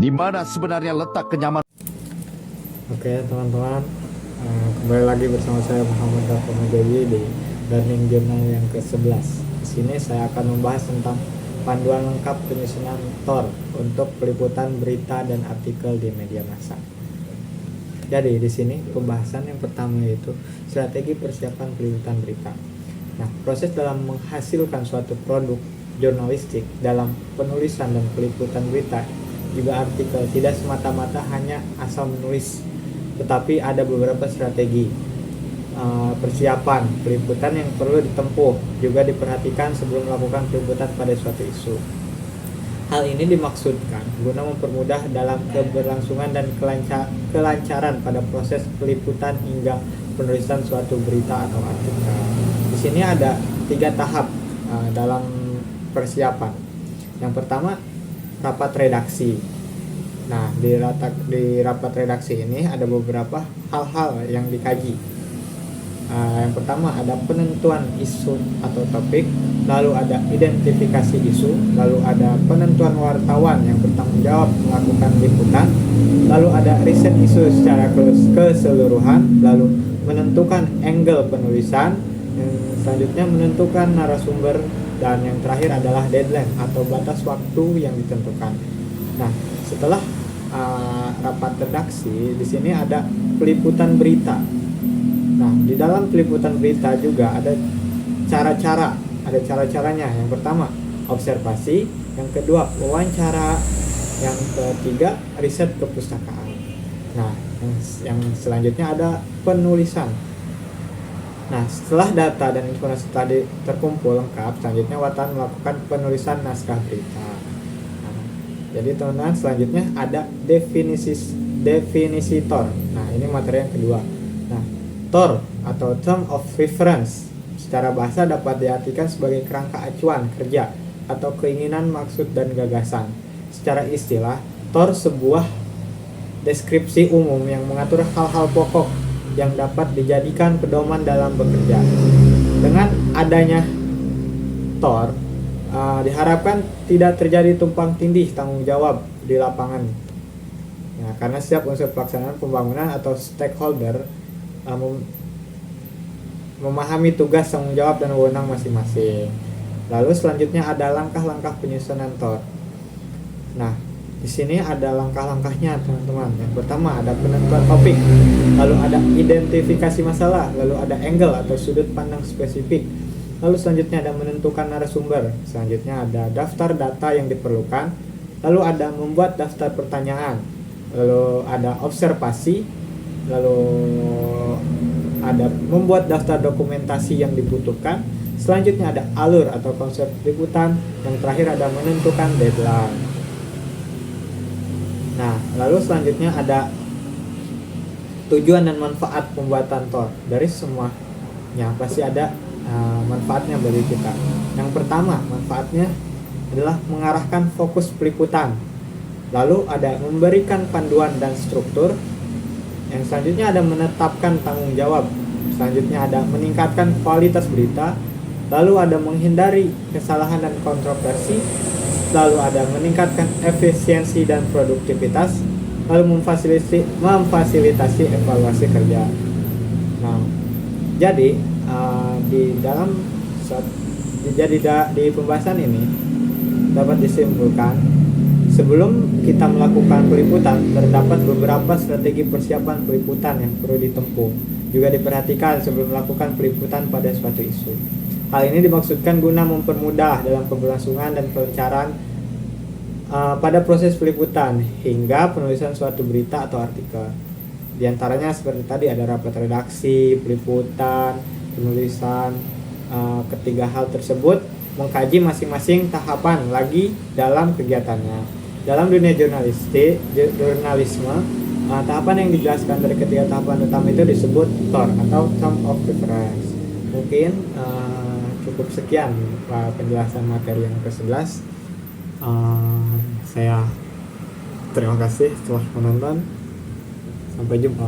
Di mana sebenarnya letak kenyamanan? Oke teman-teman, kembali lagi bersama saya Muhammad Dafa Majawi di Learning Journal yang ke-11. Di sini saya akan membahas tentang panduan lengkap penyusunan TOR untuk peliputan berita dan artikel di media massa. Jadi di sini pembahasan yang pertama yaitu strategi persiapan peliputan berita. Nah, proses dalam menghasilkan suatu produk jurnalistik dalam penulisan dan peliputan berita juga artikel tidak semata-mata hanya asal menulis, tetapi ada beberapa strategi persiapan peliputan yang perlu ditempuh juga diperhatikan sebelum melakukan peliputan pada suatu isu. Hal ini dimaksudkan guna mempermudah dalam keberlangsungan dan kelancaran pada proses peliputan hingga penulisan suatu berita atau artikel. Di sini ada 3 tahap dalam persiapan. Yang pertama, rapat redaksi. Nah, di rapat redaksi ini ada beberapa hal-hal yang dikaji. Yang pertama ada penentuan isu atau topik, lalu ada identifikasi isu, lalu ada penentuan wartawan yang bertanggung jawab melakukan liputan, lalu ada riset isu secara keseluruhan, lalu menentukan angle penulisan, yang selanjutnya menentukan narasumber, dan yang terakhir adalah deadline atau batas waktu yang ditentukan. Nah, setelah rapat redaksi, di sini ada peliputan berita. Nah, di dalam peliputan berita juga ada cara-caranya. Yang pertama, observasi, yang kedua, wawancara, yang ketiga, riset kepustakaan. Nah, yang selanjutnya ada penulisan. Nah, setelah data dan informasi tadi terkumpul lengkap, selanjutnya wartawan melakukan penulisan naskah berita. Nah, jadi teman-teman, selanjutnya ada definisi TOR. Nah, ini materi yang kedua. Nah, TOR atau Term of Reference secara bahasa dapat diartikan sebagai kerangka acuan kerja atau keinginan, maksud, dan gagasan. Secara istilah, TOR sebuah deskripsi umum yang mengatur hal-hal pokok yang dapat dijadikan pedoman dalam bekerja. Dengan adanya TOR, diharapkan tidak terjadi tumpang tindih tanggung jawab di lapangan. Nah, karena setiap unsur pelaksanaan pembangunan atau stakeholder memahami tugas, tanggung jawab, dan wewenang masing-masing. Lalu selanjutnya ada langkah-langkah penyusunan TOR. Nah, di sini ada langkah-langkahnya teman-teman. Yang pertama ada penentuan topik, lalu ada identifikasi masalah, lalu ada angle atau sudut pandang spesifik, lalu selanjutnya ada menentukan narasumber, selanjutnya ada daftar data yang diperlukan, lalu ada membuat daftar pertanyaan, lalu ada observasi, lalu ada membuat daftar dokumentasi yang dibutuhkan, selanjutnya ada alur atau konsep liputan, yang terakhir ada menentukan deadline. Nah, lalu selanjutnya ada tujuan dan manfaat pembuatan TOR. Dari semuanya pasti ada manfaatnya bagi kita. Yang pertama, manfaatnya adalah mengarahkan fokus peliputan. Lalu ada memberikan panduan dan struktur. Yang selanjutnya ada menetapkan tanggung jawab. Selanjutnya ada meningkatkan kualitas berita. Lalu ada menghindari kesalahan dan kontroversi. Lalu ada meningkatkan efisiensi dan produktivitas, lalu memfasilitasi evaluasi kerja. Nah, jadi di pembahasan ini dapat disimpulkan, sebelum kita melakukan peliputan terdapat beberapa strategi persiapan peliputan yang perlu ditempuh, juga diperhatikan sebelum melakukan peliputan pada suatu isu. Hal ini dimaksudkan guna mempermudah dalam keberlangsungan dan kelancaran pada proses peliputan hingga penulisan suatu berita atau artikel. Di antaranya seperti tadi ada rapat redaksi, peliputan, penulisan. Ketiga hal tersebut mengkaji masing-masing tahapan lagi dalam kegiatannya. Dalam dunia jurnalisme, tahapan yang dijelaskan dari ketiga tahapan utama itu disebut TOR atau Term of Reference. Mungkin cukup sekian penjelasan materi yang ke-11. Saya terima kasih telah menonton. Sampai jumpa.